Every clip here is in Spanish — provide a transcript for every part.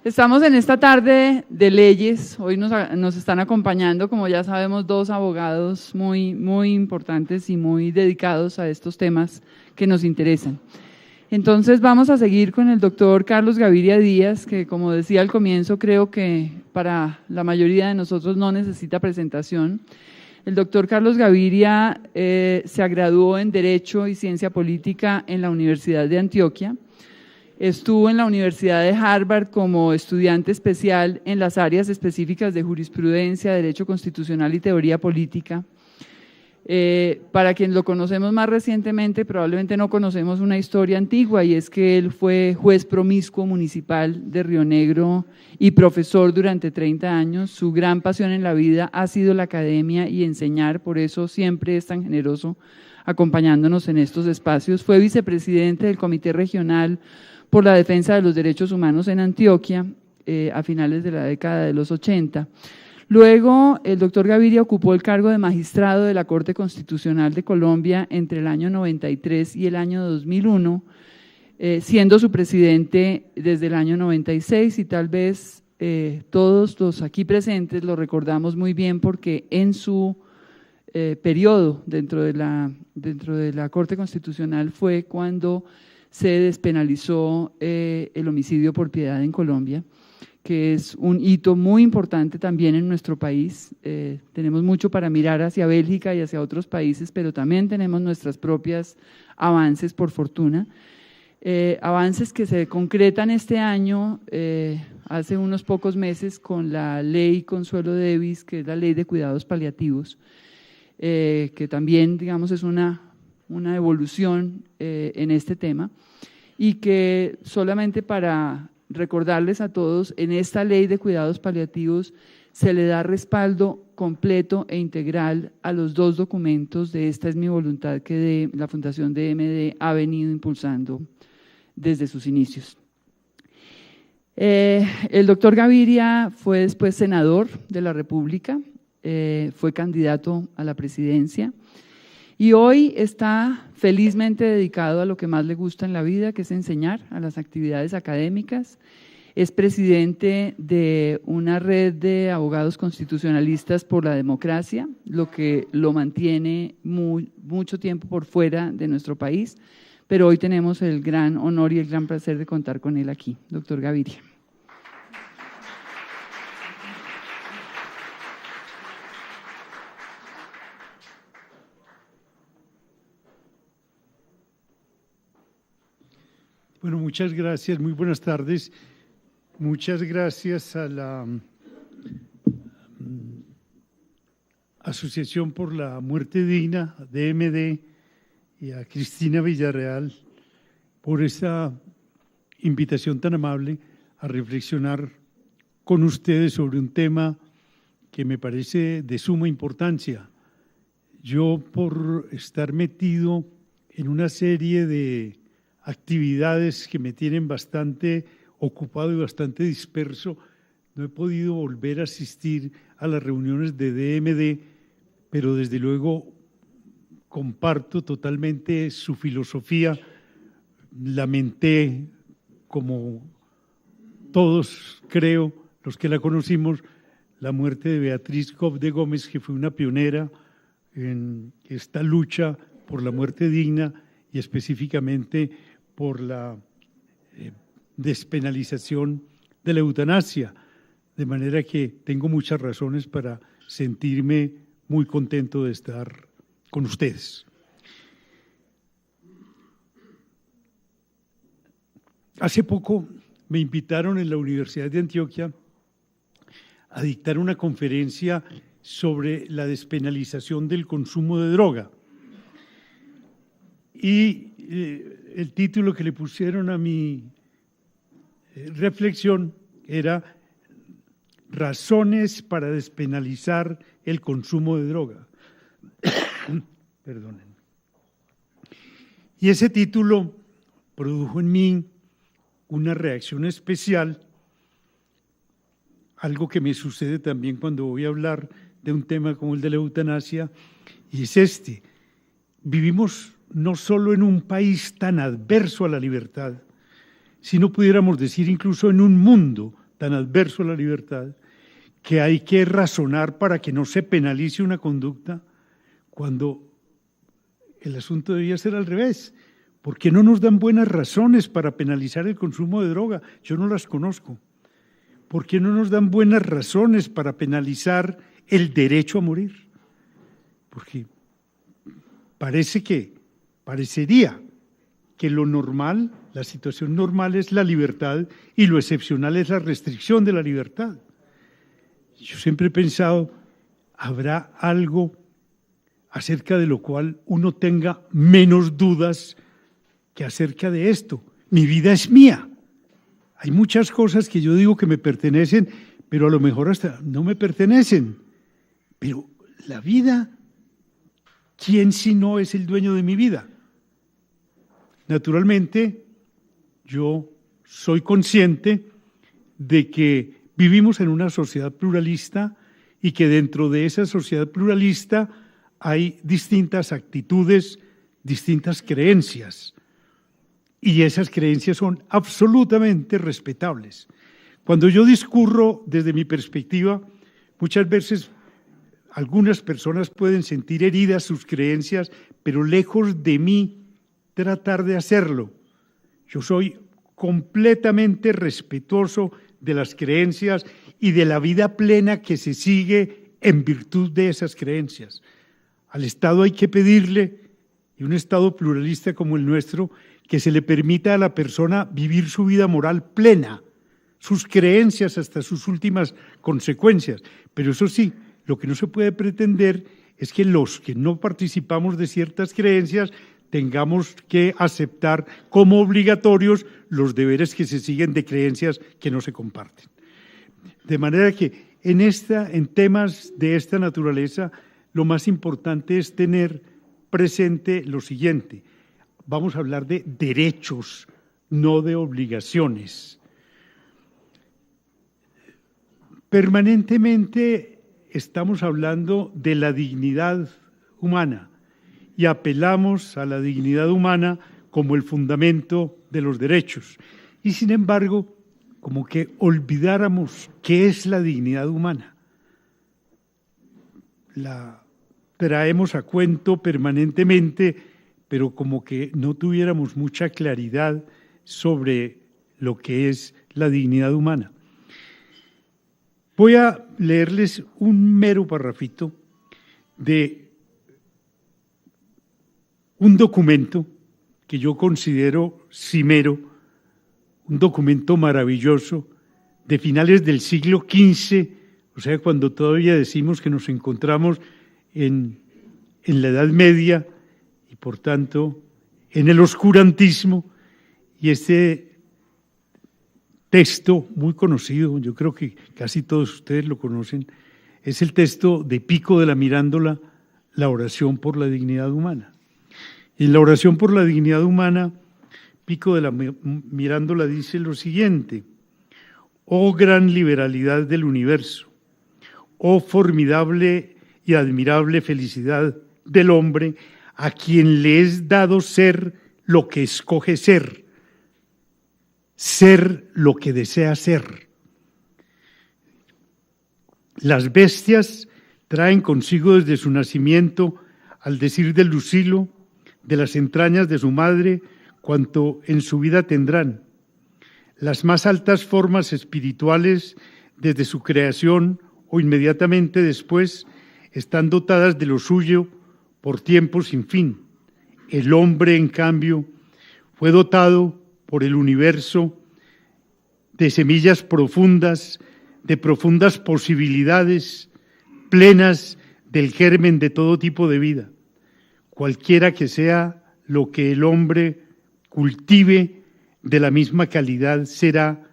Estamos en esta tarde de leyes. Hoy nos están acompañando, como ya sabemos, dos abogados muy importantes y muy dedicados a estos temas que nos interesan. Entonces vamos a seguir con el doctor Carlos Gaviria Díaz, que como decía al comienzo, creo que para la mayoría de nosotros no necesita presentación. El doctor Carlos Gaviria se graduó en Derecho y Ciencia Política en la Universidad de Antioquia. Estuvo en la Universidad de Harvard como estudiante especial en las áreas específicas de jurisprudencia, derecho constitucional y teoría política. Para quien lo conocemos más recientemente, probablemente no conocemos una historia antigua, y es que él fue juez promiscuo municipal de Río Negro y profesor durante 30 años. Su gran pasión en la vida ha sido la academia y enseñar, por eso siempre es tan generoso acompañándonos en estos espacios. Fue vicepresidente del Comité Regional por la Defensa de los Derechos Humanos en Antioquia a finales de la década de los 80. Luego, el doctor Gaviria ocupó el cargo de magistrado de la Corte Constitucional de Colombia entre el año 93 y el año 2001, siendo su presidente desde el año 96, y tal vez todos los aquí presentes lo recordamos muy bien porque en su periodo dentro de la Corte Constitucional fue cuando se despenalizó el homicidio por piedad en Colombia, que es un hito muy importante también en nuestro país. Tenemos mucho para mirar hacia Bélgica y hacia otros países, pero también tenemos nuestras propias avances, por fortuna. Avances que se concretan este año, hace unos pocos meses, con la ley Consuelo Davis, que es la ley de cuidados paliativos, que también, digamos, es una evolución en este tema, y que solamente para recordarles a todos, en esta ley de cuidados paliativos se le da respaldo completo e integral a los dos documentos de Esta es mi voluntad, que la Fundación DMD ha venido impulsando desde sus inicios. El doctor Gaviria fue después senador de la República, fue candidato a la presidencia, y hoy está felizmente dedicado a lo que más le gusta en la vida, que es enseñar, a las actividades académicas. Es presidente de una red de abogados constitucionalistas por la democracia, lo que lo mantiene mucho tiempo por fuera de nuestro país, pero hoy tenemos el gran honor y el gran placer de contar con él aquí. Doctor Gaviria. Bueno, muchas gracias, muy buenas tardes. Muchas gracias a la Asociación por la Muerte Digna, DMD, y a Cristina Villarreal por esta invitación tan amable a reflexionar con ustedes sobre un tema que me parece de suma importancia. Yo, por estar metido en una serie de actividades que me tienen bastante ocupado y bastante disperso, no he podido volver a asistir a las reuniones de DMD, pero desde luego comparto totalmente su filosofía. Lamenté, como todos creo, los que la conocimos, la muerte de Beatriz Cobb de Gómez, que fue una pionera en esta lucha por la muerte digna y específicamente por la despenalización de la eutanasia, de manera que tengo muchas razones para sentirme muy contento de estar con ustedes. Hace poco me invitaron en la Universidad de Antioquia a dictar una conferencia sobre la despenalización del consumo de droga. Y el título que le pusieron a mi reflexión era Razones para despenalizar el consumo de droga. Perdonen. Y ese título produjo en mí una reacción especial, algo que me sucede también cuando voy a hablar de un tema como el de la eutanasia, y es este: vivimos no solo en un país tan adverso a la libertad, sino pudiéramos decir incluso en un mundo tan adverso a la libertad, que hay que razonar para que no se penalice una conducta, cuando el asunto debía ser al revés. ¿Por qué no nos dan buenas razones para penalizar el consumo de droga? Yo no las conozco. ¿Por qué no nos dan buenas razones para penalizar el derecho a morir? Porque parecería que lo normal, la situación normal es la libertad y lo excepcional es la restricción de la libertad. Yo siempre he pensado, ¿habrá algo acerca de lo cual uno tenga menos dudas que acerca de esto? Mi vida es mía. Hay muchas cosas que yo digo que me pertenecen, pero a lo mejor hasta no me pertenecen. Pero la vida, ¿quién si no es el dueño de mi vida? Naturalmente, yo soy consciente de que vivimos en una sociedad pluralista y que dentro de esa sociedad pluralista hay distintas actitudes, distintas creencias. Y esas creencias son absolutamente respetables. Cuando yo discurro desde mi perspectiva, muchas veces algunas personas pueden sentir heridas sus creencias, pero lejos de mí tratar de hacerlo. Yo soy completamente respetuoso de las creencias y de la vida plena que se sigue en virtud de esas creencias. Al Estado hay que pedirle, y un Estado pluralista como el nuestro, que se le permita a la persona vivir su vida moral plena, sus creencias hasta sus últimas consecuencias. Pero eso sí, lo que no se puede pretender es que los que no participamos de ciertas creencias tengamos que aceptar como obligatorios los deberes que se siguen de creencias que no se comparten. De manera que en temas de esta naturaleza, lo más importante es tener presente lo siguiente. Vamos a hablar de derechos, no de obligaciones. Permanentemente estamos hablando de la dignidad humana y apelamos a la dignidad humana como el fundamento de los derechos. Y sin embargo, como que olvidáramos qué es la dignidad humana. La traemos a cuento permanentemente, pero como que no tuviéramos mucha claridad sobre lo que es la dignidad humana. Voy a leerles un mero parrafito de un documento que yo considero cimero, un documento maravilloso de finales del siglo XV, o sea, cuando todavía decimos que nos encontramos en la Edad Media y por tanto en el oscurantismo, y este texto muy conocido, yo creo que casi todos ustedes lo conocen, es el texto de Pico de la Mirandola, la oración por la dignidad humana. En la oración por la dignidad humana, Pico de la Mirandola dice lo siguiente: oh gran liberalidad del universo, oh formidable y admirable felicidad del hombre, a quien le es dado ser lo que escoge ser lo que desea ser. Las bestias traen consigo desde su nacimiento, al decir de Lucilo, de las entrañas de su madre, cuanto en su vida tendrán. Las más altas formas espirituales, desde su creación o inmediatamente después, están dotadas de lo suyo por tiempo sin fin. El hombre, en cambio, fue dotado por el universo de semillas profundas, de profundas posibilidades, plenas del germen de todo tipo de vida. Cualquiera que sea lo que el hombre cultive, de la misma calidad será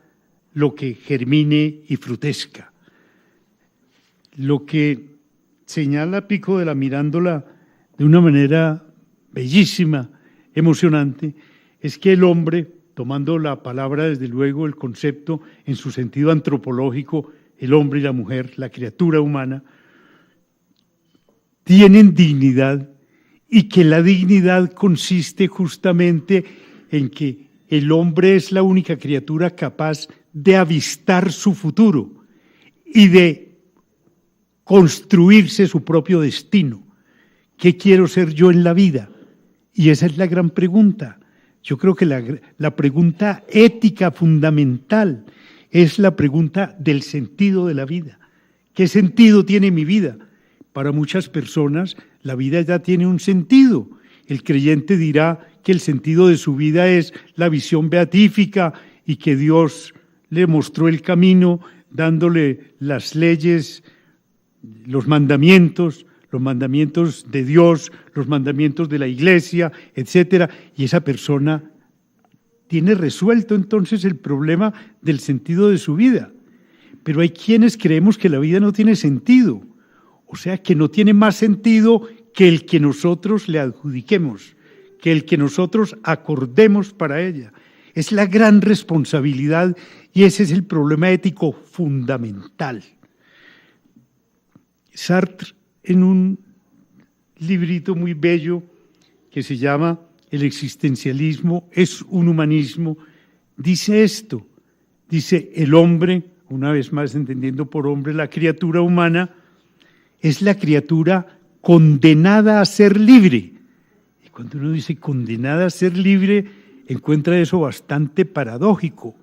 lo que germine y frutezca. Lo que señala Pico de la Mirandola de una manera bellísima, emocionante, es que el hombre, tomando la palabra, desde luego, el concepto en su sentido antropológico, el hombre y la mujer, la criatura humana, tienen dignidad, y que la dignidad consiste justamente en que el hombre es la única criatura capaz de avistar su futuro y de construirse su propio destino. ¿Qué quiero ser yo en la vida? Y esa es la gran pregunta. Yo creo que la pregunta ética fundamental es la pregunta del sentido de la vida. ¿Qué sentido tiene mi vida? Para muchas personas la vida ya tiene un sentido. El creyente dirá que el sentido de su vida es la visión beatífica y que Dios le mostró el camino dándole las leyes, los mandamientos de Dios, los mandamientos de la Iglesia, etcétera, y esa persona tiene resuelto entonces el problema del sentido de su vida. Pero hay quienes creemos que la vida no tiene sentido, o sea, que no tiene más sentido que el que nosotros le adjudiquemos, que el que nosotros acordemos para ella. Es la gran responsabilidad y ese es el problema ético fundamental. Sartre, en un librito muy bello que se llama El existencialismo es un humanismo, dice esto, dice el hombre, una vez más entendiendo por hombre la criatura humana, es la criatura condenada a ser libre. Y cuando uno dice condenada a ser libre, encuentra eso bastante paradójico.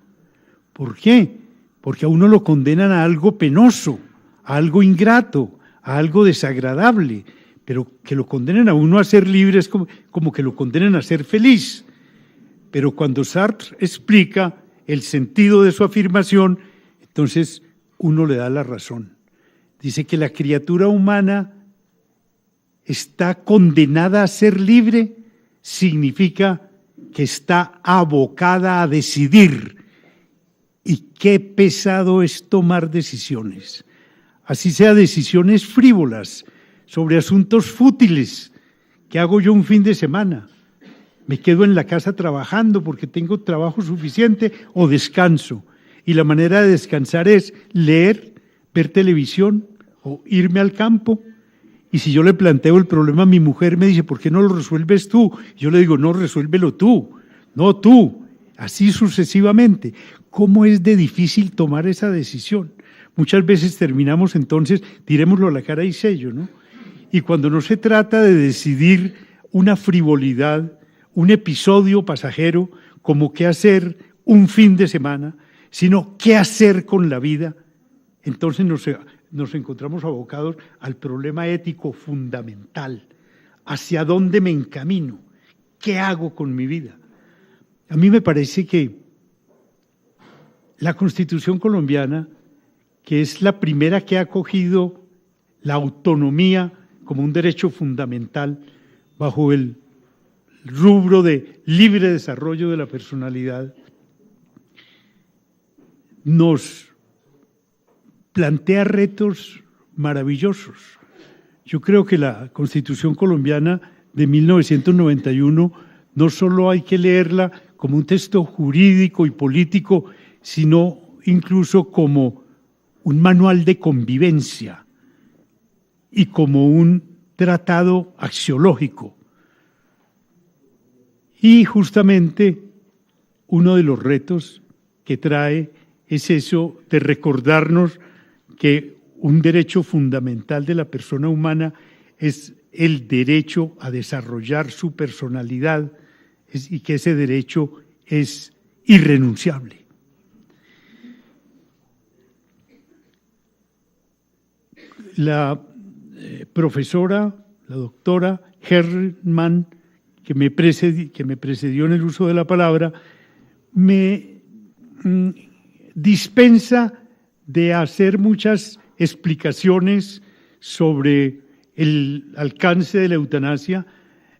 ¿Por qué? Porque a uno lo condenan a algo penoso, a algo ingrato, a algo desagradable, pero que lo condenen a uno a ser libre es como que lo condenen a ser feliz. Pero cuando Sartre explica el sentido de su afirmación, entonces uno le da la razón. Dice que la criatura humana está condenada a ser libre, significa que está abocada a decidir. Y qué pesado es tomar decisiones. Así sea decisiones frívolas sobre asuntos fútiles. ¿Qué hago yo un fin de semana? ¿Me quedo en la casa trabajando porque tengo trabajo suficiente o descanso? Y la manera de descansar es leer, ver televisión o irme al campo. Y si yo le planteo el problema a mi mujer, me dice, ¿por qué no lo resuelves tú? Yo le digo, no, resuélvelo tú, no tú, así sucesivamente. ¿Cómo es de difícil tomar esa decisión? Muchas veces terminamos entonces, tirémoslo a la cara y sello, ¿no? Y cuando no se trata de decidir una frivolidad, un episodio pasajero, como qué hacer un fin de semana, sino qué hacer con la vida, entonces nos encontramos abocados al problema ético fundamental. ¿Hacia dónde me encamino? ¿Qué hago con mi vida? A mí me parece que la Constitución colombiana, que es la primera que ha acogido la autonomía como un derecho fundamental bajo el rubro de libre desarrollo de la personalidad, nos plantea retos maravillosos. Yo creo que la Constitución colombiana de 1991 no solo hay que leerla como un texto jurídico y político, sino incluso como un manual de convivencia y como un tratado axiológico. Y justamente uno de los retos que trae es eso de recordarnos que un derecho fundamental de la persona humana es el derecho a desarrollar su personalidad y que ese derecho es irrenunciable. La profesora, la doctora Herrmann, que me precedió en el uso de la palabra, me dispensa de hacer muchas explicaciones sobre el alcance de la eutanasia,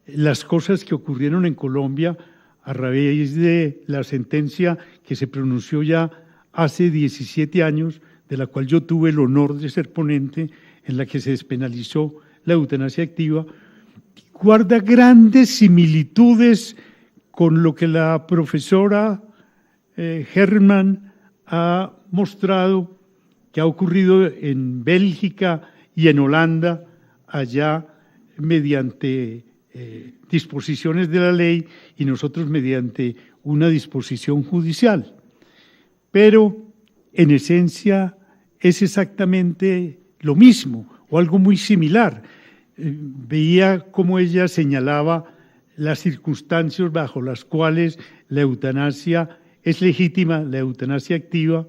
las cosas que ocurrieron en Colombia a raíz de la sentencia que se pronunció ya hace 17 años, de la cual yo tuve el honor de ser ponente, en la que se despenalizó la eutanasia activa, guarda grandes similitudes con lo que la profesora Herrmann ha mostrado que ha ocurrido en Bélgica y en Holanda, allá mediante disposiciones de la ley y nosotros mediante una disposición judicial. Pero en esencia es exactamente lo mismo o algo muy similar. Veía cómo ella señalaba las circunstancias bajo las cuales la eutanasia es legítima, la eutanasia activa,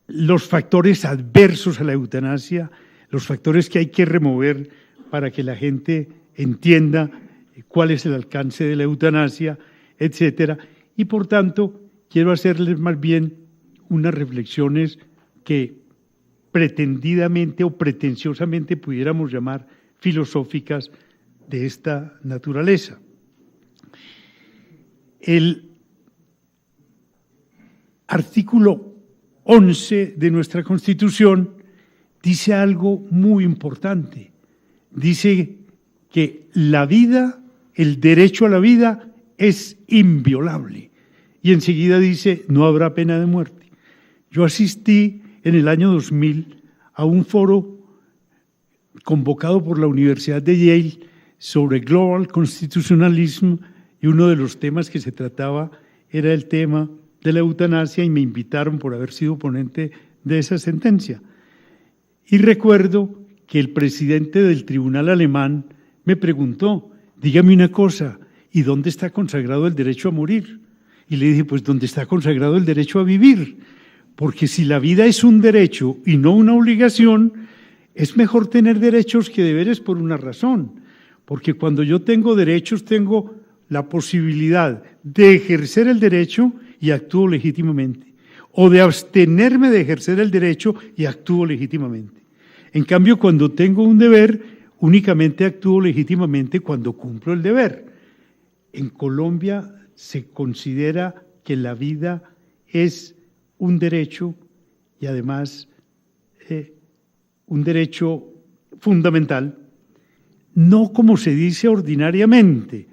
los factores adversos a la eutanasia, los factores que hay que remover para que la gente entienda cuál es el alcance de la eutanasia, etcétera. Y por tanto, quiero hacerles más bien unas reflexiones que pretendidamente o pretenciosamente pudiéramos llamar filosóficas de esta naturaleza. El artículo 11 de nuestra Constitución dice algo muy importante. Dice que la vida, el derecho a la vida es inviolable. Y enseguida dice, no habrá pena de muerte. Yo asistí en el año 2000 a un foro convocado por la Universidad de Yale sobre Global Constitutionalism, y uno de los temas que se trataba era el tema de la eutanasia, y me invitaron por haber sido ponente de esa sentencia. Y recuerdo que el presidente del tribunal alemán me preguntó, dígame una cosa, ¿y dónde está consagrado el derecho a morir? Y le dije, pues ¿dónde está consagrado el derecho a vivir? Porque si la vida es un derecho y no una obligación, es mejor tener derechos que deberes por una razón. Porque cuando yo tengo derechos, tengo la posibilidad de ejercer el derecho y actúo legítimamente, o de abstenerme de ejercer el derecho y actúo legítimamente. En cambio, cuando tengo un deber, únicamente actúo legítimamente cuando cumplo el deber. En Colombia se considera que la vida es un derecho y además un derecho fundamental, no como se dice ordinariamente,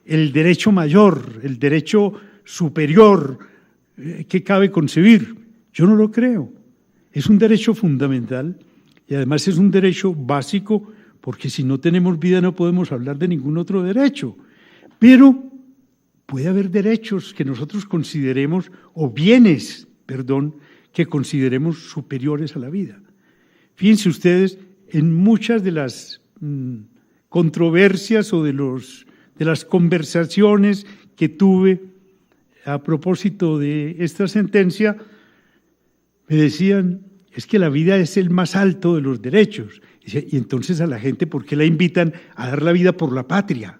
el derecho mayor, el derecho superior que cabe concebir. Yo no lo creo. Es un derecho fundamental y además es un derecho básico, porque si no tenemos vida no podemos hablar de ningún otro derecho. Pero puede haber derechos que nosotros consideremos, o bienes, que consideremos superiores a la vida. Fíjense ustedes, en muchas de las controversias o de las conversaciones que tuve a propósito de esta sentencia, me decían, es que la vida es el más alto de los derechos. Y entonces a la gente, ¿por qué la invitan a dar la vida por la patria?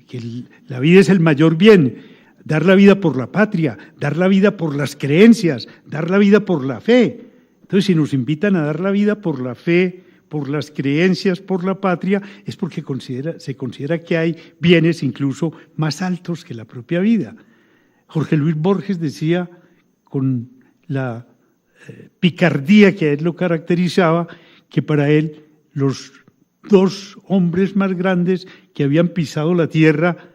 Que la vida es el mayor bien. Dar la vida por la patria, dar la vida por las creencias, dar la vida por la fe. Entonces, si nos invitan a dar la vida por la fe, por las creencias, por la patria, es porque se considera que hay bienes incluso más altos que la propia vida. Jorge Luis Borges decía, con la picardía que a él lo caracterizaba, que para él los dos hombres más grandes que habían pisado la tierra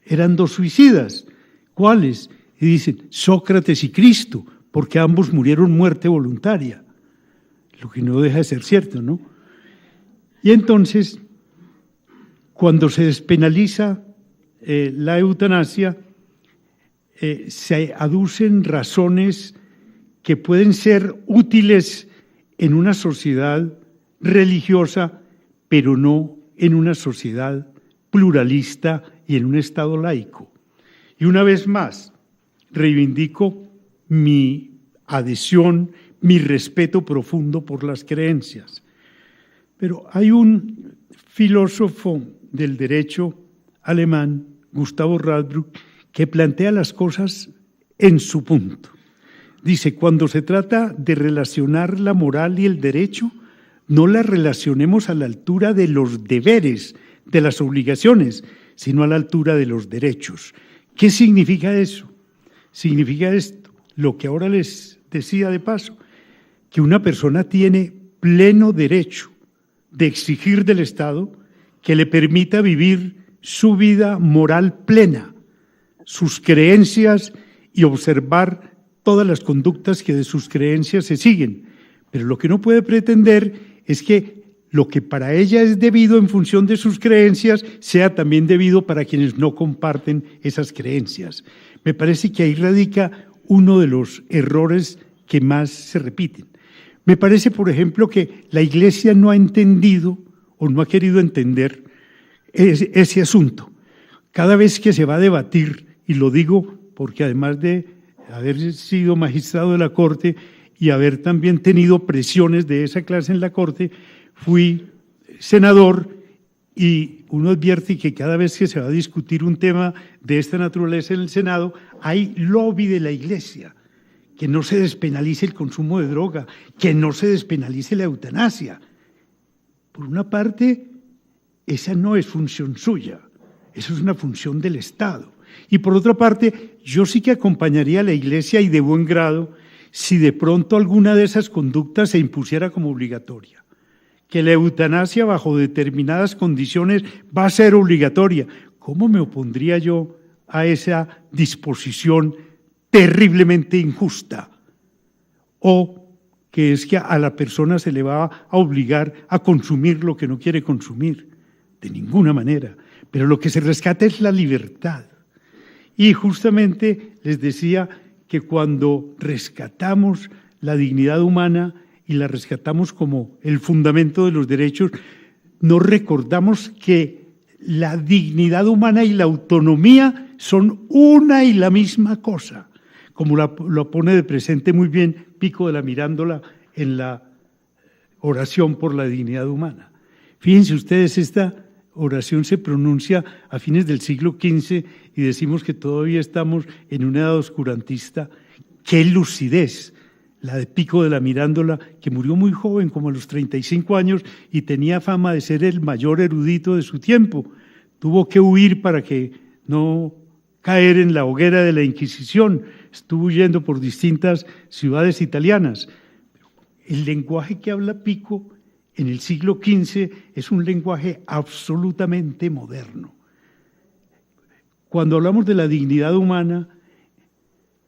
eran dos suicidas. ¿Cuáles? Y dicen, Sócrates y Cristo, porque ambos murieron muerte voluntaria, lo que no deja de ser cierto, ¿no? Y entonces, cuando se despenaliza la eutanasia, se aducen razones que pueden ser útiles en una sociedad religiosa, pero no en una sociedad pluralista y en un Estado laico. Y una vez más, reivindico mi adhesión, mi respeto profundo por las creencias. Pero hay un filósofo del derecho alemán, Gustavo Radbruch, que plantea las cosas en su punto. Dice, cuando se trata de relacionar la moral y el derecho, no la relacionemos a la altura de los deberes, de las obligaciones, sino a la altura de los derechos. ¿Qué significa eso? Significa esto, lo que ahora les decía de paso, que una persona tiene pleno derecho de exigir del Estado que le permita vivir su vida moral plena, sus creencias y observar todas las conductas que de sus creencias se siguen. Pero lo que no puede pretender es que lo que para ella es debido en función de sus creencias sea también debido para quienes no comparten esas creencias. Me parece que ahí radica uno de los errores que más se repiten. Me parece, por ejemplo, que la Iglesia no ha entendido o no ha querido entender ese asunto. Cada vez que se va a debatir, y lo digo porque además de haber sido magistrado de la Corte y haber también tenido presiones de esa clase en la Corte, fui senador, y uno advierte que cada vez que se va a discutir un tema de esta naturaleza en el Senado, hay lobby de la Iglesia, que no se despenalice el consumo de droga, que no se despenalice la eutanasia. Por una parte, esa no es función suya, eso es una función del Estado. Y por otra parte, yo sí que acompañaría a la Iglesia, y de buen grado, si de pronto alguna de esas conductas se impusiera como obligatoria. Que la eutanasia bajo determinadas condiciones va a ser obligatoria. ¿Cómo me opondría yo a esa disposición terriblemente injusta? O que es que a la persona se le va a obligar a consumir lo que no quiere consumir. De ninguna manera. Pero lo que se rescata es la libertad. Y justamente les decía que cuando rescatamos la dignidad humana y la rescatamos como el fundamento de los derechos, nos recordamos que la dignidad humana y la autonomía son una y la misma cosa, como lo pone de presente muy bien Pico de la Mirandola en la oración por la dignidad humana. Fíjense ustedes, esta oración se pronuncia a fines del siglo XV y decimos que todavía estamos en una edad oscurantista. ¡Qué lucidez! La de Pico de la Mirandola, que murió muy joven, como a los 35 años, y tenía fama de ser el mayor erudito de su tiempo. Tuvo que huir para que no caer en la hoguera de la Inquisición. Estuvo huyendo por distintas ciudades italianas. El lenguaje que habla Pico en el siglo XV es un lenguaje absolutamente moderno. Cuando hablamos de la dignidad humana,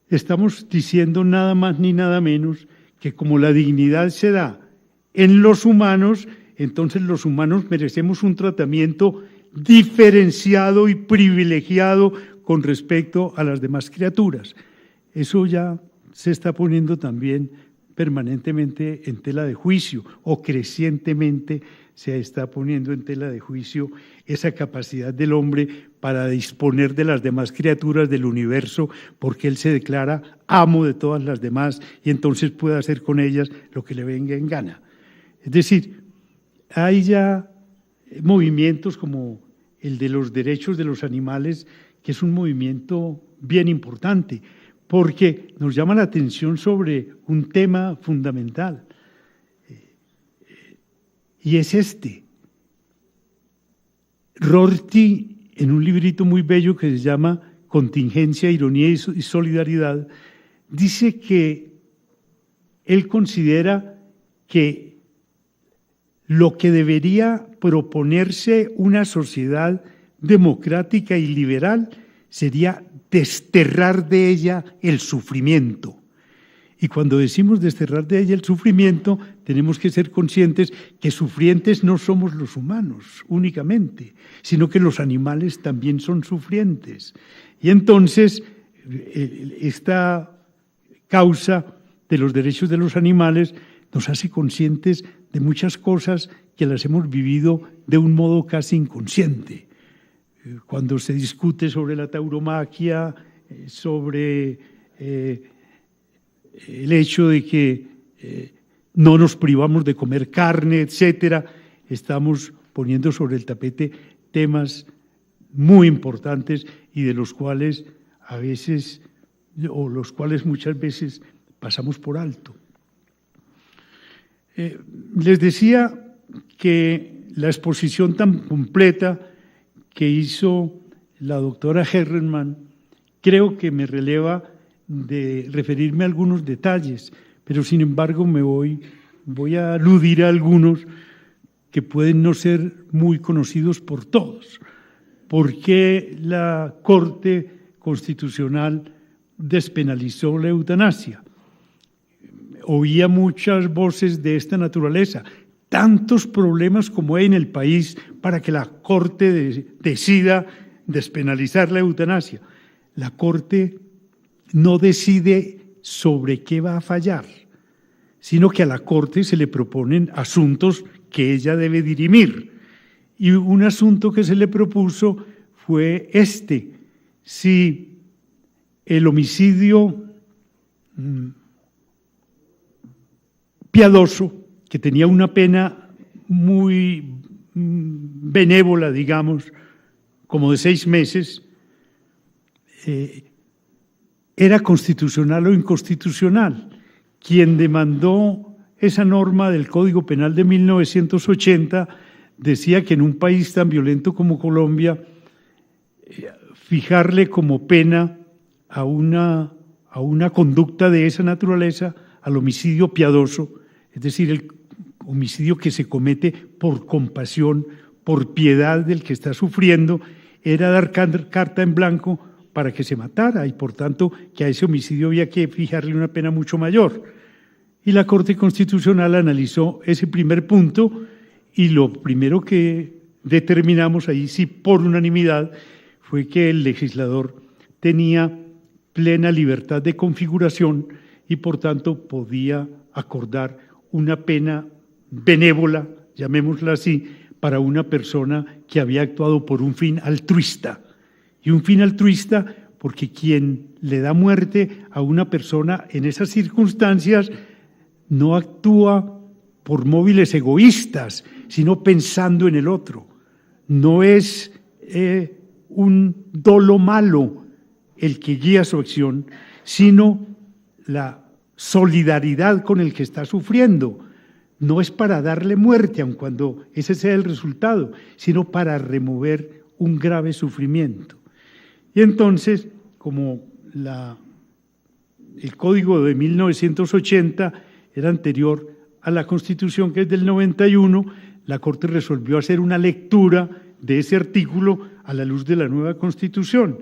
estamos diciendo nada más ni nada menos que como la dignidad se da en los humanos, entonces los humanos merecemos un tratamiento diferenciado y privilegiado con respecto a las demás criaturas. Eso ya se está poniendo también permanentemente en tela de juicio, o crecientemente se está poniendo en tela de juicio esa capacidad del hombre para disponer de las demás criaturas del universo, porque él se declara amo de todas las demás y entonces puede hacer con ellas lo que le venga en gana. Es decir, hay ya movimientos como el de los derechos de los animales, que es un movimiento bien importante, porque nos llama la atención sobre un tema fundamental, y es este. Rorty, en un librito muy bello que se llama Contingencia, Ironía y Solidaridad, dice que él considera que lo que debería proponerse una sociedad democrática y liberal sería desterrar de ella el sufrimiento. Y cuando decimos desterrar de ella el sufrimiento, tenemos que ser conscientes que sufrientes no somos los humanos únicamente, sino que los animales también son sufrientes. Y entonces, esta causa de los derechos de los animales nos hace conscientes de muchas cosas que las hemos vivido de un modo casi inconsciente. Cuando se discute sobre la tauromaquia, sobre el hecho de que no nos privamos de comer carne, etcétera, estamos poniendo sobre el tapete temas muy importantes y de los cuales a veces, o los cuales muchas veces pasamos por alto. Les decía que la exposición tan completa que hizo la doctora Herrenmann, creo que me releva de referirme a algunos detalles, pero sin embargo voy a aludir a algunos que pueden no ser muy conocidos por todos. ¿Por qué la Corte Constitucional despenalizó la eutanasia? Oía muchas voces de esta naturaleza. Tantos problemas como hay en el país para que la Corte decida despenalizar la eutanasia. La Corte no decide sobre qué va a fallar, sino que a la Corte se le proponen asuntos que ella debe dirimir. Y un asunto que se le propuso fue si el homicidio piadoso, que tenía una pena muy benévola, digamos, como de 6 meses, era constitucional o inconstitucional. Quien demandó esa norma del Código Penal de 1980 decía que en un país tan violento como Colombia, fijarle como pena a una conducta de esa naturaleza, al homicidio piadoso, es decir, el homicidio que se comete por compasión, por piedad del que está sufriendo, era dar carta en blanco para que se matara, y por tanto que a ese homicidio había que fijarle una pena mucho mayor. Y la Corte Constitucional analizó ese primer punto, y lo primero que determinamos ahí, sí por unanimidad, fue que el legislador tenía plena libertad de configuración y por tanto podía acordar una pena benévola, llamémosla así, para una persona que había actuado por un fin altruista. Y un fin altruista porque quien le da muerte a una persona en esas circunstancias no actúa por móviles egoístas, sino pensando en el otro. No es un dolo malo el que guía su acción, sino la solidaridad con el que está sufriendo. No es para darle muerte, aun cuando ese sea el resultado, sino para remover un grave sufrimiento. Y entonces, como el Código de 1980 era anterior a la Constitución, que es del 91, la Corte resolvió hacer una lectura de ese artículo a la luz de la nueva Constitución,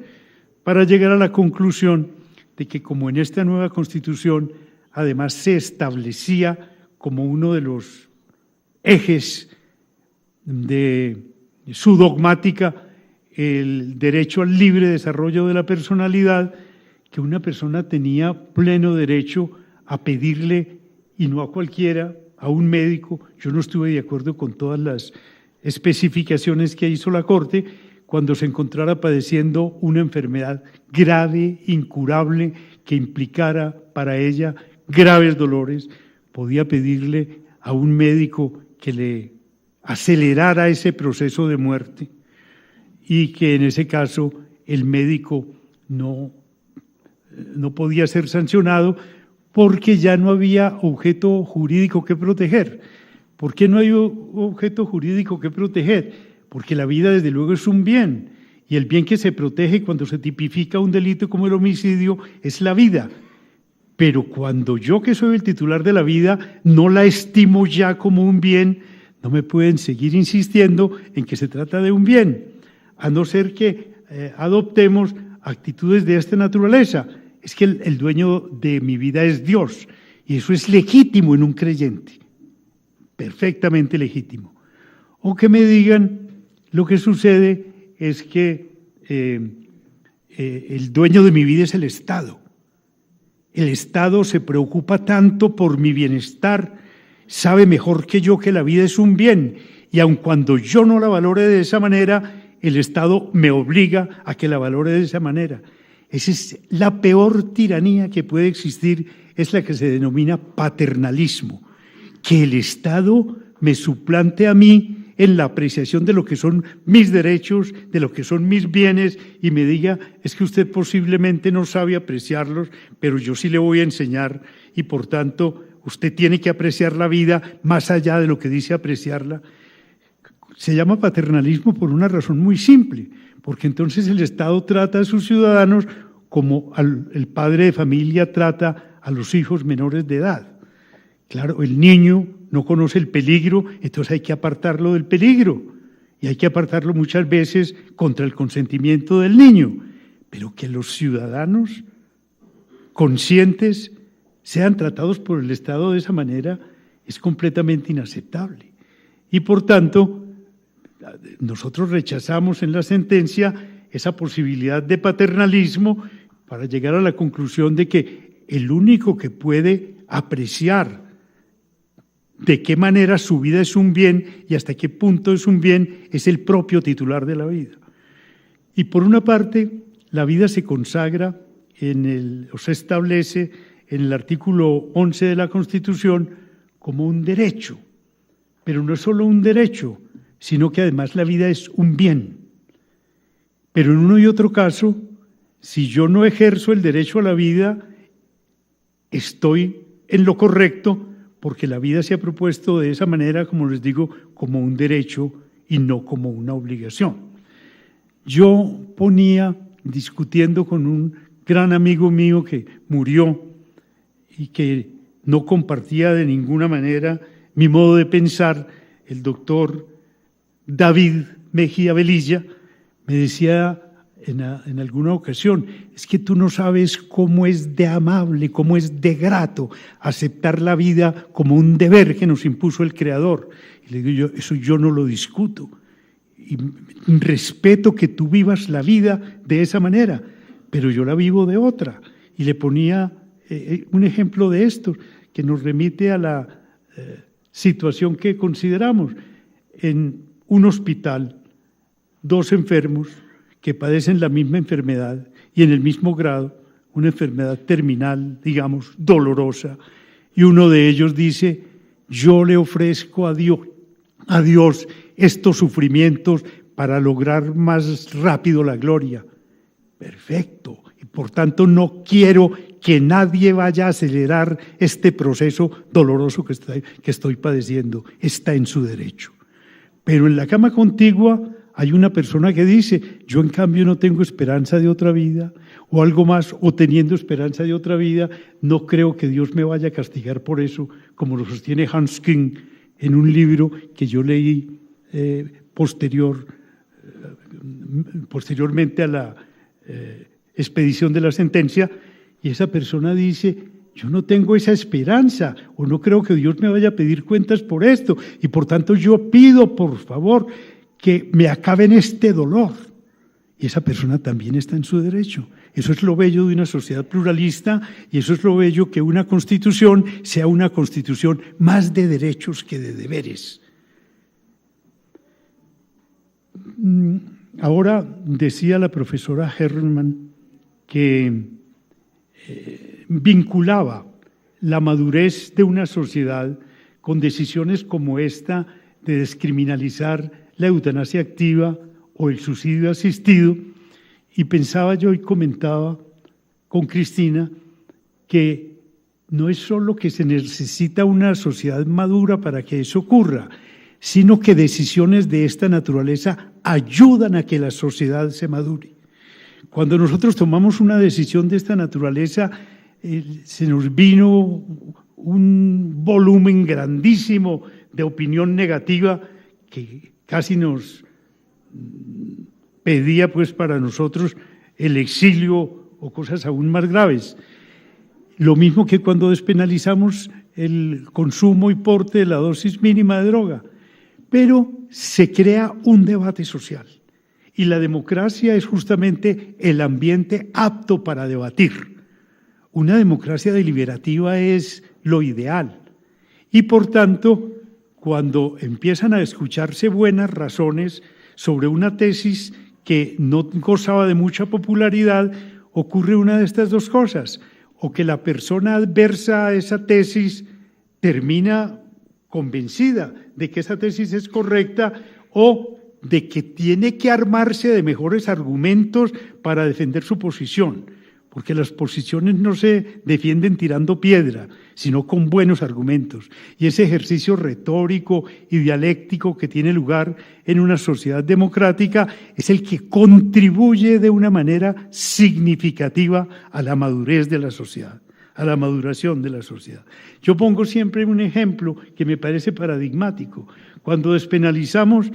para llegar a la conclusión de que como en esta nueva Constitución además se establecía como uno de los ejes de su dogmática el derecho al libre desarrollo de la personalidad, que una persona tenía pleno derecho a pedirle, y no a cualquiera, a un médico. Yo no estuve de acuerdo con todas las especificaciones que hizo la Corte, cuando se encontrara padeciendo una enfermedad grave, incurable, que implicara para ella graves dolores, podía pedirle a un médico que le acelerara ese proceso de muerte, y que en ese caso el médico no podía ser sancionado porque ya no había objeto jurídico que proteger. ¿Por qué no hay objeto jurídico que proteger? Porque la vida desde luego es un bien, y el bien que se protege cuando se tipifica un delito como el homicidio es la vida. Pero cuando yo, que soy el titular de la vida, no la estimo ya como un bien, no me pueden seguir insistiendo en que se trata de un bien, a no ser que adoptemos actitudes de esta naturaleza. Es que el dueño de mi vida es Dios, y eso es legítimo en un creyente, perfectamente legítimo. O que me digan, lo que sucede es que el dueño de mi vida es el Estado. El Estado se preocupa tanto por mi bienestar, sabe mejor que yo que la vida es un bien, y aun cuando yo no la valore de esa manera, el Estado me obliga a que la valore de esa manera. Esa es la peor tiranía que puede existir, es la que se denomina paternalismo. Que el Estado me suplante a mí en la apreciación de lo que son mis derechos, de lo que son mis bienes, y me diga, es que usted posiblemente no sabe apreciarlos, pero yo sí le voy a enseñar, y por tanto usted tiene que apreciar la vida más allá de lo que dice apreciarla. Se llama paternalismo por una razón muy simple, porque entonces el Estado trata a sus ciudadanos como el padre de familia trata a los hijos menores de edad. Claro, el niño no conoce el peligro, entonces hay que apartarlo del peligro, y hay que apartarlo muchas veces contra el consentimiento del niño, pero que los ciudadanos conscientes sean tratados por el Estado de esa manera es completamente inaceptable. Y por tanto, nosotros rechazamos en la sentencia esa posibilidad de paternalismo, para llegar a la conclusión de que el único que puede apreciar de qué manera su vida es un bien y hasta qué punto es un bien es el propio titular de la vida. Y por una parte, la vida se consagra o se establece en el artículo 11 de la Constitución como un derecho, pero no es solo un derecho, sino que además la vida es un bien. Pero en uno y otro caso, si yo no ejerzo el derecho a la vida, estoy en lo correcto, porque la vida se ha propuesto de esa manera, como les digo, como un derecho y no como una obligación. Yo ponía, discutiendo con un gran amigo mío que murió y que no compartía de ninguna manera mi modo de pensar, el doctor David Mejía Velilla, me decía en alguna ocasión, es que tú no sabes cómo es de amable, cómo es de grato aceptar la vida como un deber que nos impuso el Creador. Y le digo yo, eso yo no lo discuto. Y respeto que tú vivas la vida de esa manera, pero yo la vivo de otra. Y le ponía un ejemplo de esto, que nos remite a la situación que consideramos. En un hospital, dos enfermos que padecen la misma enfermedad y en el mismo grado, una enfermedad terminal, digamos, dolorosa, y uno de ellos dice, yo le ofrezco a Dios estos sufrimientos para lograr más rápido la gloria. Perfecto, y por tanto no quiero que nadie vaya a acelerar este proceso doloroso que estoy padeciendo, está en su derecho. Pero en la cama contigua hay una persona que dice, yo en cambio no tengo esperanza de otra vida, o algo más, o teniendo esperanza de otra vida, no creo que Dios me vaya a castigar por eso, como lo sostiene Hans Küng en un libro que yo leí posteriormente a la expedición de la sentencia, y esa persona dice, yo no tengo esa esperanza, o no creo que Dios me vaya a pedir cuentas por esto, y por tanto yo pido, por favor, que me acaben este dolor. Y esa persona también está en su derecho. Eso es lo bello de una sociedad pluralista y eso es lo bello que una constitución sea una constitución más de derechos que de deberes. Ahora decía la profesora Herrmann que vinculaba la madurez de una sociedad con decisiones como esta de descriminalizar la eutanasia activa o el suicidio asistido, y pensaba yo y comentaba con Cristina que no es solo que se necesita una sociedad madura para que eso ocurra, sino que decisiones de esta naturaleza ayudan a que la sociedad se madure. Cuando nosotros tomamos una decisión de esta naturaleza, se nos vino un volumen grandísimo de opinión negativa que casi nos pedía pues para nosotros el exilio o cosas aún más graves. Lo mismo que cuando despenalizamos el consumo y porte de la dosis mínima de droga. Pero se crea un debate social y la democracia es justamente el ambiente apto para debatir. Una democracia deliberativa es lo ideal y por tanto, cuando empiezan a escucharse buenas razones sobre una tesis que no gozaba de mucha popularidad, ocurre una de estas dos cosas, o que la persona adversa a esa tesis termina convencida de que esa tesis es correcta o de que tiene que armarse de mejores argumentos para defender su posición, porque las posiciones no se defienden tirando piedra, sino con buenos argumentos. Y ese ejercicio retórico y dialéctico que tiene lugar en una sociedad democrática es el que contribuye de una manera significativa a la madurez de la sociedad, a la maduración de la sociedad. Yo pongo siempre un ejemplo que me parece paradigmático. Cuando despenalizamos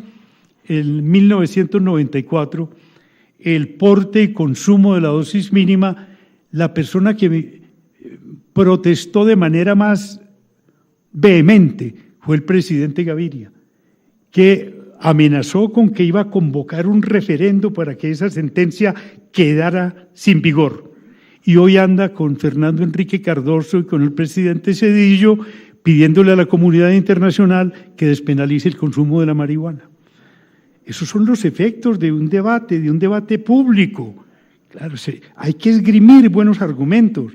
en 1994 el porte y consumo de la dosis mínima, la persona que protestó de manera más vehemente fue el presidente Gaviria, que amenazó con que iba a convocar un referendo para que esa sentencia quedara sin vigor. y hoy anda con Fernando Enrique Cardoso y con el presidente Zedillo pidiéndole a la comunidad internacional que despenalice el consumo de la marihuana. Esos son los efectos de un debate público. Claro, hay que esgrimir buenos argumentos.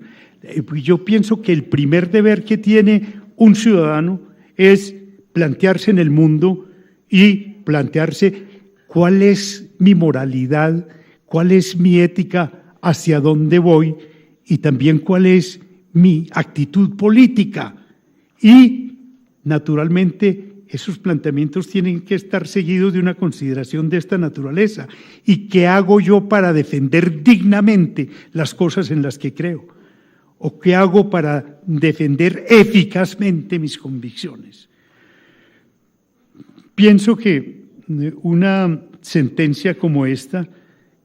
Yo pienso que el primer deber que tiene un ciudadano es plantearse en el mundo y plantearse cuál es mi moralidad, cuál es mi ética, hacia dónde voy y también cuál es mi actitud política. Y, naturalmente, esos planteamientos tienen que estar seguidos de una consideración de esta naturaleza. ¿Y qué hago yo para defender dignamente las cosas en las que creo? ¿O qué hago para defender eficazmente mis convicciones? Pienso que una sentencia como esta,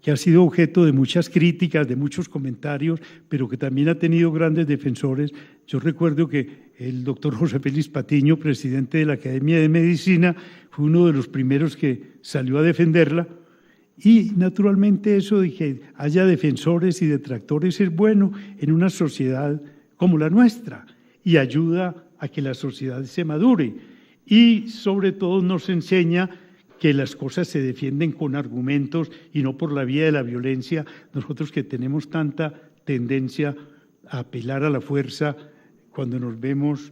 que ha sido objeto de muchas críticas, de muchos comentarios, pero que también ha tenido grandes defensores. Yo recuerdo que el doctor José Félix Patiño, presidente de la Academia de Medicina, fue uno de los primeros que salió a defenderla. Y naturalmente eso de que haya defensores y detractores es bueno en una sociedad como la nuestra y ayuda a que la sociedad se madure. Y sobre todo nos enseña que las cosas se defienden con argumentos y no por la vía de la violencia, nosotros que tenemos tanta tendencia a apelar a la fuerza cuando nos vemos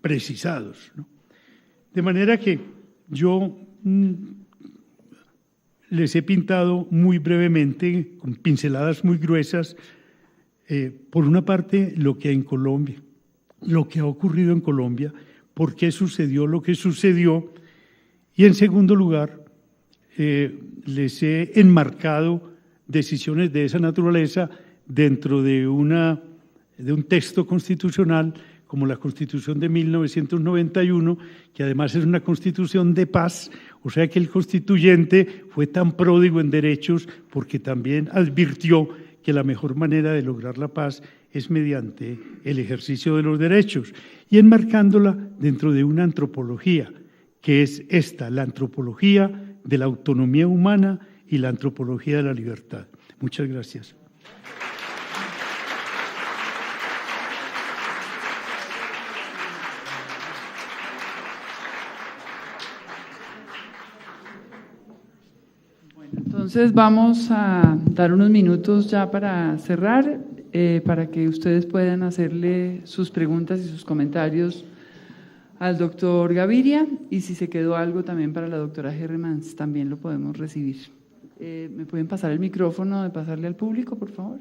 precisados, ¿no? De manera que yo les he pintado muy brevemente, con pinceladas muy gruesas, por una parte lo que en Colombia, lo que ha ocurrido en Colombia, por qué sucedió lo que sucedió, y en segundo lugar, les he enmarcado decisiones de esa naturaleza dentro de un texto constitucional como la Constitución de 1991, que además es una constitución de paz, o sea que el constituyente fue tan pródigo en derechos porque también advirtió que la mejor manera de lograr la paz es mediante el ejercicio de los derechos y enmarcándola dentro de una antropología, que es esta, la antropología de la autonomía humana y la antropología de la libertad. Muchas gracias. Entonces vamos a dar unos minutos ya para cerrar, para que ustedes puedan hacerle sus preguntas y sus comentarios al doctor Gaviria, y si se quedó algo también para la doctora Herremans, también lo podemos recibir. ¿Me pueden pasar el micrófono de pasarle al público, por favor?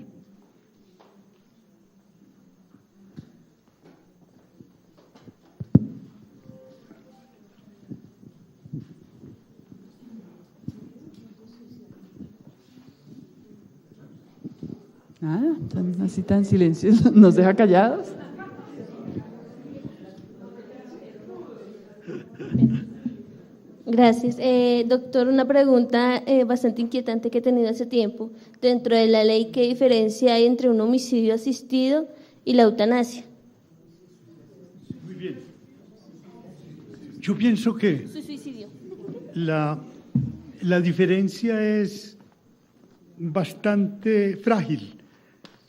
Nada, así tan silencioso, nos deja callados. Gracias. Doctor, una pregunta bastante inquietante que he tenido hace tiempo. Dentro de la ley, ¿qué diferencia hay entre un homicidio asistido y la eutanasia? Muy bien. Yo pienso que Suicidio. la diferencia es bastante frágil.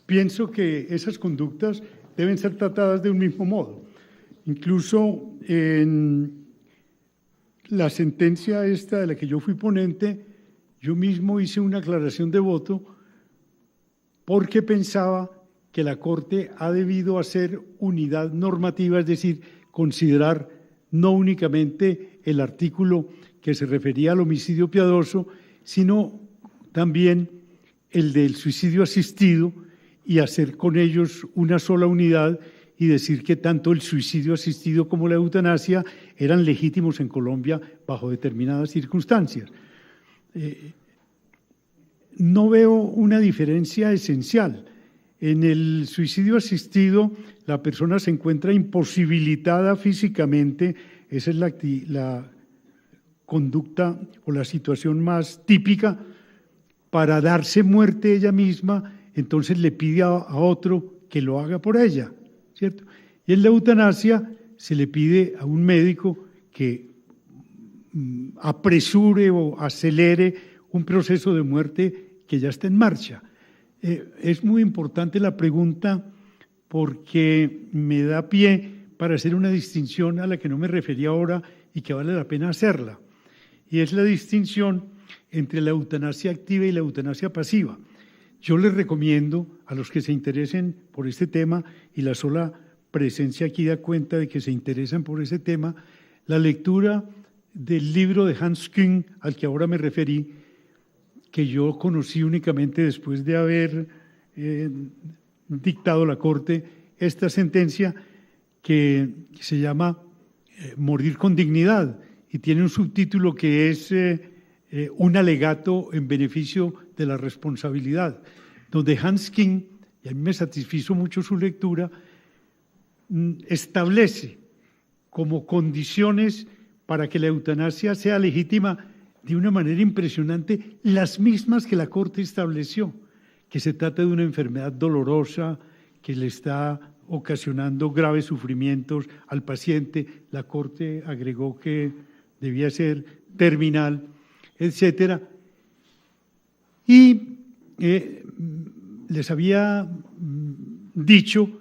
Pienso que esas conductas deben ser tratadas de un mismo modo. Incluso en la sentencia esta de la que yo fui ponente, yo mismo hice una aclaración de voto porque pensaba que la Corte ha debido hacer unidad normativa, es decir, considerar no únicamente el artículo que se refería al homicidio piadoso, sino también el del suicidio asistido y hacer con ellos una sola unidad y decir que tanto el suicidio asistido como la eutanasia eran legítimos en Colombia bajo determinadas circunstancias. No veo una diferencia esencial. En el suicidio asistido, la persona se encuentra imposibilitada físicamente, esa es la conducta o la situación más típica, para darse muerte ella misma, entonces le pide a otro que lo haga por ella, ¿cierto? Y en la eutanasia se le pide a un médico que apresure o acelere un proceso de muerte que ya está en marcha. Es muy importante la pregunta porque me da pie para hacer una distinción a la que no me refería ahora y que vale la pena hacerla. Y es la distinción entre la eutanasia activa y la eutanasia pasiva. Yo les recomiendo a los que se interesen por este tema, y la sola presencia aquí da cuenta de que se interesan por ese tema, la lectura del libro de Hans Küng, al que ahora me referí, que yo conocí únicamente después de haber dictado la Corte esta sentencia que se llama Morir con dignidad, y tiene un subtítulo que es un alegato en beneficio de la responsabilidad, donde Hans Küng, y a mí me satisfizo mucho su lectura, establece como condiciones para que la eutanasia sea legítima de una manera impresionante, las mismas que la Corte estableció, que se trata de una enfermedad dolorosa que le está ocasionando graves sufrimientos al paciente. La Corte agregó que debía ser terminal, etcétera. Y les había dicho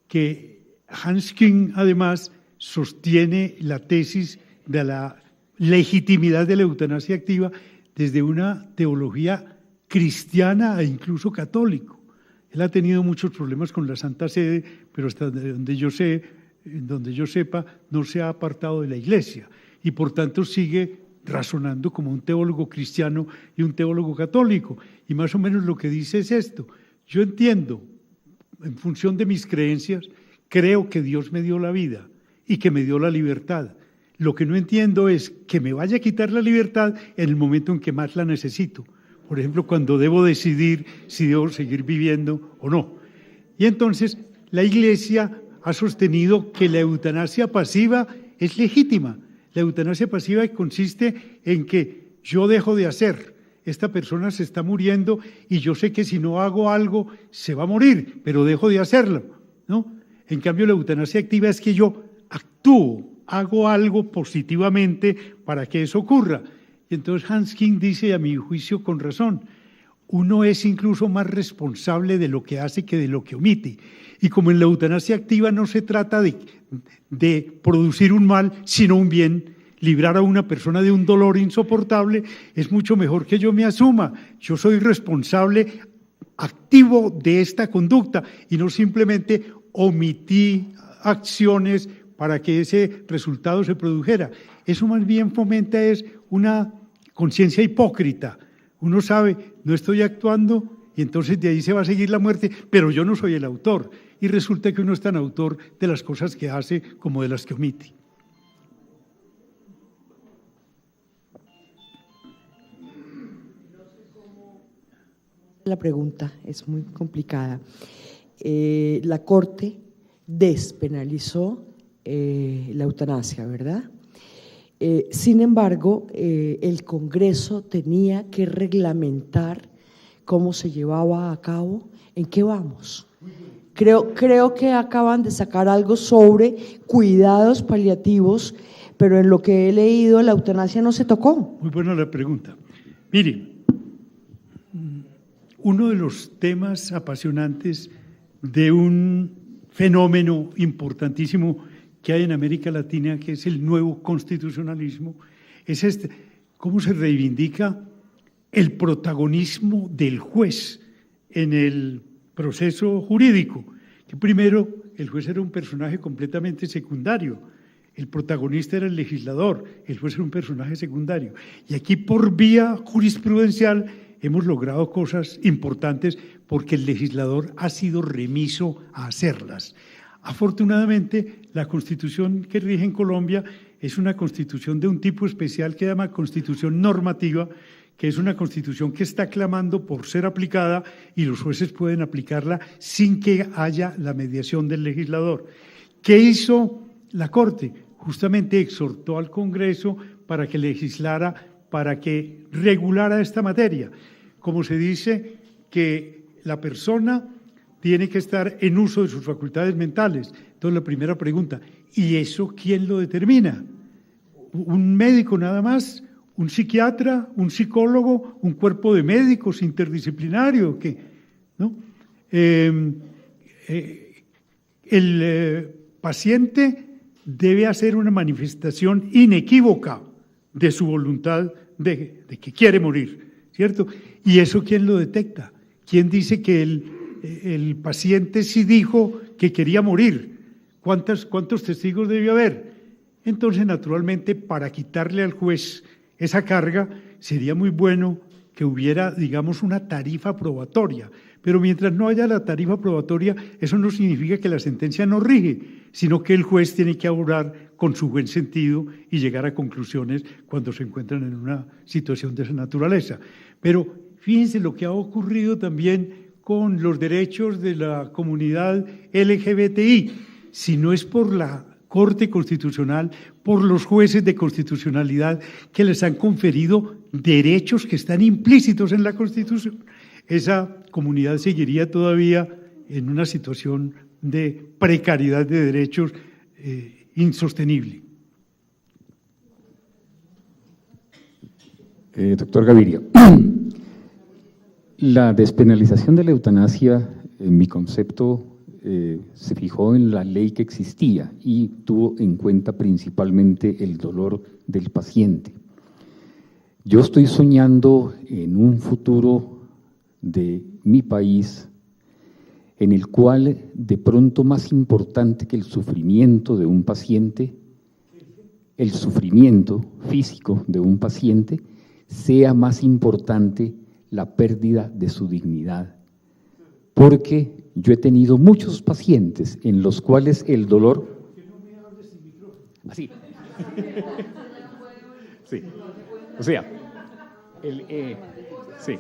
que Hans Küng además sostiene la tesis de la legitimidad de la eutanasia activa desde una teología cristiana e incluso católico. Él ha tenido muchos problemas con la Santa Sede, pero hasta donde yo sepa, no se ha apartado de la Iglesia y por tanto sigue razonando como un teólogo cristiano y un teólogo católico. Y más o menos lo que dice es esto: yo entiendo, en función de mis creencias, creo que Dios me dio la vida y que me dio la libertad. Lo que no entiendo es que me vaya a quitar la libertad en el momento en que más la necesito. Por ejemplo, cuando debo decidir si debo seguir viviendo o no. Y entonces la Iglesia ha sostenido que la eutanasia pasiva es legítima. La eutanasia pasiva consiste en que yo dejo de hacer, esta persona se está muriendo y yo sé que si no hago algo se va a morir, pero dejo de hacerlo, ¿no? En cambio, la eutanasia activa es que yo actúo, hago algo positivamente para que eso ocurra. Y entonces Hans Küng dice, a mi juicio con razón, uno es incluso más responsable de lo que hace que de lo que omite. Y como en la eutanasia activa no se trata de producir un mal, sino un bien, librar a una persona de un dolor insoportable, es mucho mejor que yo me asuma. Yo soy responsable activo de esta conducta y no simplemente omití acciones para que ese resultado se produjera. Eso más bien fomenta es una conciencia hipócrita. Uno sabe, no estoy actuando y entonces de ahí se va a seguir la muerte, pero yo no soy el autor. Y resulta que uno es tan autor de las cosas que hace como de las que omite. La pregunta es muy complicada. La Corte despenalizó la eutanasia, ¿verdad? Sin embargo, el Congreso tenía que reglamentar cómo se llevaba a cabo. ¿En qué vamos? Creo que acaban de sacar algo sobre cuidados paliativos, pero en lo que he leído la eutanasia no se tocó. Muy buena la pregunta. Mire, uno de los temas apasionantes de un fenómeno importantísimo que hay en América Latina, que es el nuevo constitucionalismo, es este: cómo se reivindica el protagonismo del juez en el proceso jurídico. Que primero el juez era un personaje completamente secundario, el protagonista era el legislador, el juez era un personaje secundario. Y aquí por vía jurisprudencial hemos logrado cosas importantes porque el legislador ha sido remiso a hacerlas. Afortunadamente, la Constitución que rige en Colombia es una Constitución de un tipo especial que se llama Constitución normativa, que es una Constitución que está clamando por ser aplicada y los jueces pueden aplicarla sin que haya la mediación del legislador. ¿Qué hizo la Corte? Justamente exhortó al Congreso para que legislara, para que regulara esta materia. Como se dice que la persona tiene que estar en uso de sus facultades mentales. Entonces la primera pregunta, ¿y eso quién lo determina? ¿Un médico nada más? ¿Un psiquiatra? ¿Un psicólogo? ¿Un cuerpo de médicos interdisciplinario? ¿Qué? ¿no? El paciente debe hacer una manifestación inequívoca de su voluntad de que quiere morir, ¿cierto? ¿Y eso quién lo detecta? ¿Quién dice que el paciente sí dijo que quería morir? ¿Cuántos testigos debe haber? Entonces, naturalmente, para quitarle al juez esa carga, sería muy bueno que hubiera, digamos, una tarifa probatoria. Pero mientras no haya la tarifa probatoria, eso no significa que la sentencia no rige, sino que el juez tiene que obrar con su buen sentido y llegar a conclusiones cuando se encuentran en una situación de esa naturaleza. Pero fíjense lo que ha ocurrido también con los derechos de la comunidad LGBTI. Si no es por la Corte Constitucional, por los jueces de constitucionalidad que les han conferido derechos que están implícitos en la Constitución, esa comunidad seguiría todavía en una situación de precariedad de derechos insostenible. Doctor Gaviria, la despenalización de la eutanasia, en mi concepto, se fijó en la ley que existía y tuvo en cuenta principalmente el dolor del paciente. Yo estoy soñando en un futuro de mi país en el cual de pronto más importante que el sufrimiento de un paciente, el sufrimiento físico de un paciente, sea más importante la pérdida de su dignidad. Porque yo he tenido muchos pacientes en los cuales el dolor… ¿Por qué no me hables sin micrófono? Así. Sí. O sea, sí.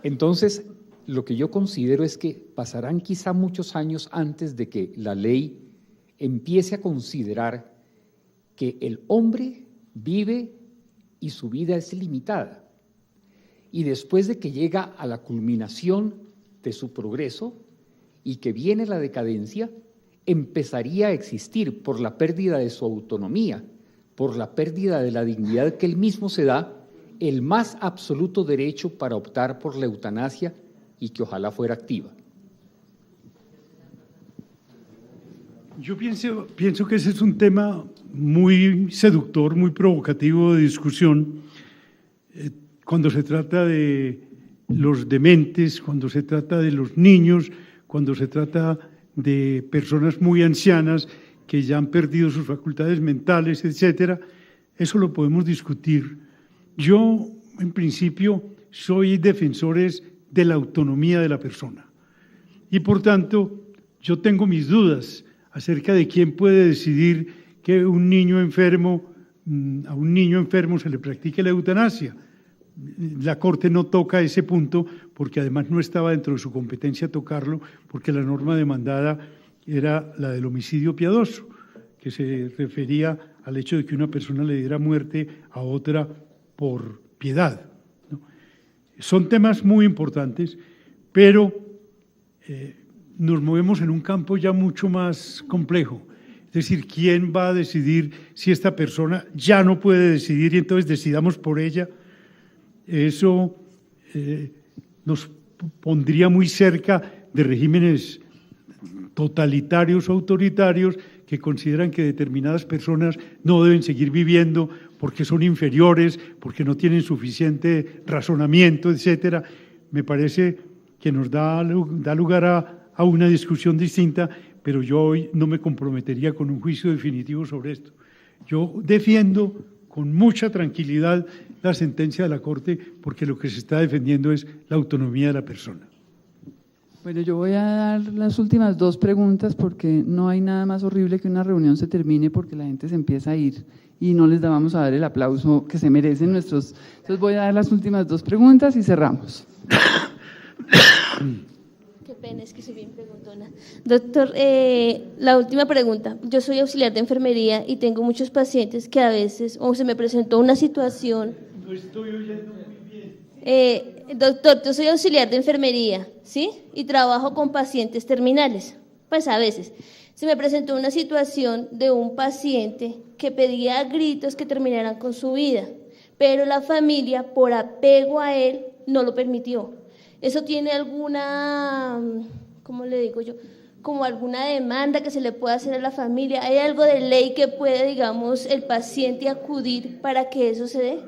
Entonces, lo que yo considero es que pasarán quizá muchos años antes de que la ley empiece a considerar que el hombre vive y su vida es limitada. Y después de que llega a la culminación de su progreso y que viene la decadencia, empezaría a existir por la pérdida de su autonomía, por la pérdida de la dignidad que él mismo se da, el más absoluto derecho para optar por la eutanasia y que ojalá fuera activa. Yo pienso que ese es un tema muy seductor, muy provocativo de discusión, cuando se trata de los dementes, cuando se trata de los niños, cuando se trata de personas muy ancianas que ya han perdido sus facultades mentales, etcétera. Eso lo podemos discutir. Yo, en principio, soy defensor de la autonomía de la persona. Y, por tanto, yo tengo mis dudas acerca de quién puede decidir que a un niño enfermo se le practique la eutanasia. La Corte no toca ese punto porque además no estaba dentro de su competencia tocarlo, porque la norma demandada era la del homicidio piadoso, que se refería al hecho de que una persona le diera muerte a otra por piedad, ¿no? Son temas muy importantes, pero nos movemos en un campo ya mucho más complejo. Es decir, ¿quién va a decidir si esta persona ya no puede decidir y entonces decidamos por ella? Eso nos pondría muy cerca de regímenes totalitarios o autoritarios que consideran que determinadas personas no deben seguir viviendo porque son inferiores, porque no tienen suficiente razonamiento, etcétera. Me parece que nos da lugar a una discusión distinta, pero yo hoy no me comprometería con un juicio definitivo sobre esto. Yo defiendo con mucha tranquilidad la sentencia de la Corte porque lo que se está defendiendo es la autonomía de la persona. Bueno, yo voy a dar las últimas dos preguntas porque no hay nada más horrible que una reunión se termine porque la gente se empieza a ir y no les vamos a dar el aplauso que se merecen nuestros… Entonces voy a dar las últimas dos preguntas y cerramos. Qué pena, es que soy bien preguntona. Doctor, la última pregunta. Yo soy auxiliar de enfermería y tengo muchos pacientes que a veces, o se me presentó una situación… No estoy oyendo muy bien. Doctor, yo soy auxiliar de enfermería, ¿sí? Y trabajo con pacientes terminales. Pues a veces se me presentó una situación de un paciente que pedía a gritos que terminaran con su vida, pero la familia, por apego a él, no lo permitió. ¿Eso tiene alguna, cómo le digo yo, como alguna demanda que se le pueda hacer a la familia? ¿Hay algo de ley que puede, digamos, el paciente acudir para que eso se dé?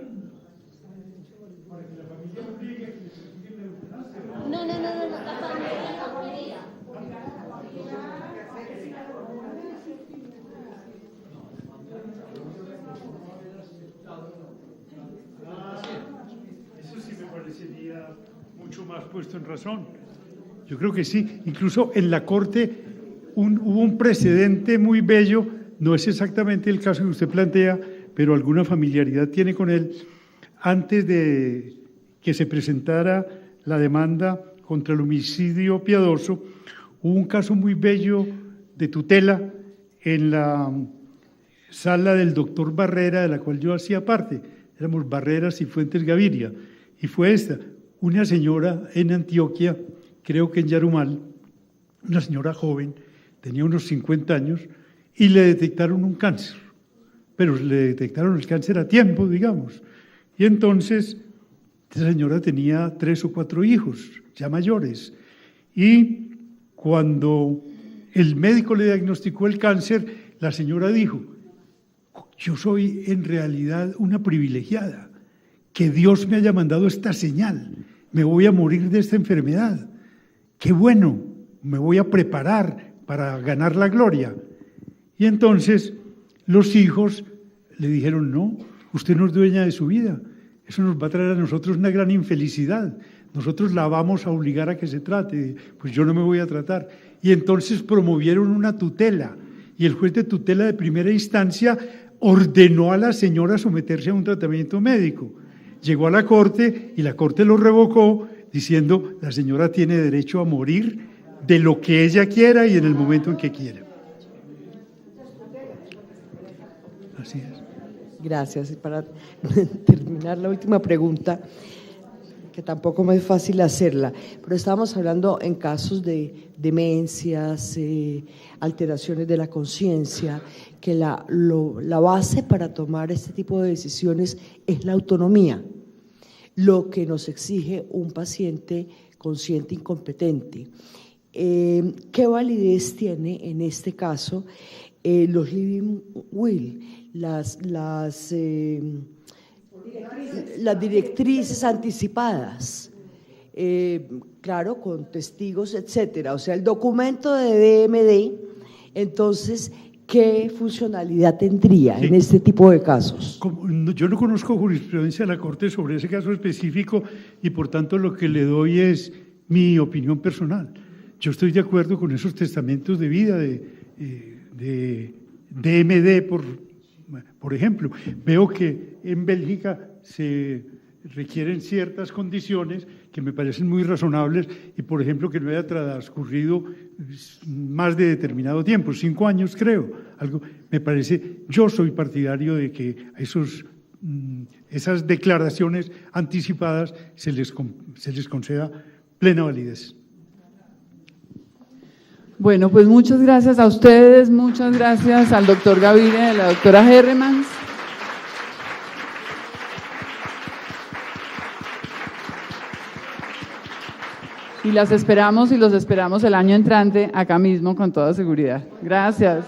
No, la familia. Eso sí me parecería mucho más puesto en razón. Yo creo que sí. Incluso en la Corte hubo un precedente muy bello, no es exactamente el caso que usted plantea, pero alguna familiaridad tiene con él. Antes de que se presentara la demanda contra el homicidio piadoso, hubo un caso muy bello de tutela en la sala del doctor Barrera, de la cual yo hacía parte. Éramos Barreras y Fuentes Gaviria. Y fue esta, una señora en Antioquia, creo que en Yarumal, una señora joven, tenía unos 50 años, y le detectaron un cáncer. Pero le detectaron el cáncer a tiempo, digamos. Y entonces, esa señora tenía 3 o 4 hijos, ya mayores. Y cuando el médico le diagnosticó el cáncer, la señora dijo: yo soy en realidad una privilegiada, que Dios me haya mandado esta señal, me voy a morir de esta enfermedad, qué bueno, me voy a preparar para ganar la gloria. Y entonces los hijos le dijeron: no, usted no es dueña de su vida, eso nos va a traer a nosotros una gran infelicidad, nosotros la vamos a obligar a que se trate, pues yo no me voy a tratar. Y entonces promovieron una tutela, y el juez de tutela de primera instancia ordenó a la señora someterse a un tratamiento médico. Llegó a la Corte y la Corte lo revocó diciendo: la señora tiene derecho a morir de lo que ella quiera y en el momento en que quiera. Así es. Gracias. Y para terminar la última pregunta, que tampoco me es fácil hacerla, pero estábamos hablando en casos de demencias, alteraciones de la conciencia, que la base para tomar este tipo de decisiones es la autonomía, lo que nos exige un paciente consciente incompetente. ¿Qué validez tiene en este caso los living will, las directrices anticipadas? Claro, con testigos, etcétera. O sea, el documento de DMD, entonces, ¿qué funcionalidad tendría en este tipo de casos? Yo no conozco jurisprudencia de la Corte sobre ese caso específico y por tanto lo que le doy es mi opinión personal. Yo estoy de acuerdo con esos testamentos de vida de DMD, por ejemplo. Veo que en Bélgica se requieren ciertas condiciones que me parecen muy razonables y, por ejemplo, que no haya transcurrido más de determinado tiempo, 5 años creo. Algo me parece, yo soy partidario de que a esas declaraciones anticipadas se les conceda plena validez. Bueno, pues muchas gracias a ustedes, muchas gracias al doctor Gaviria y a la doctora Herremans. Y las esperamos y los esperamos el año entrante acá mismo con toda seguridad. Gracias.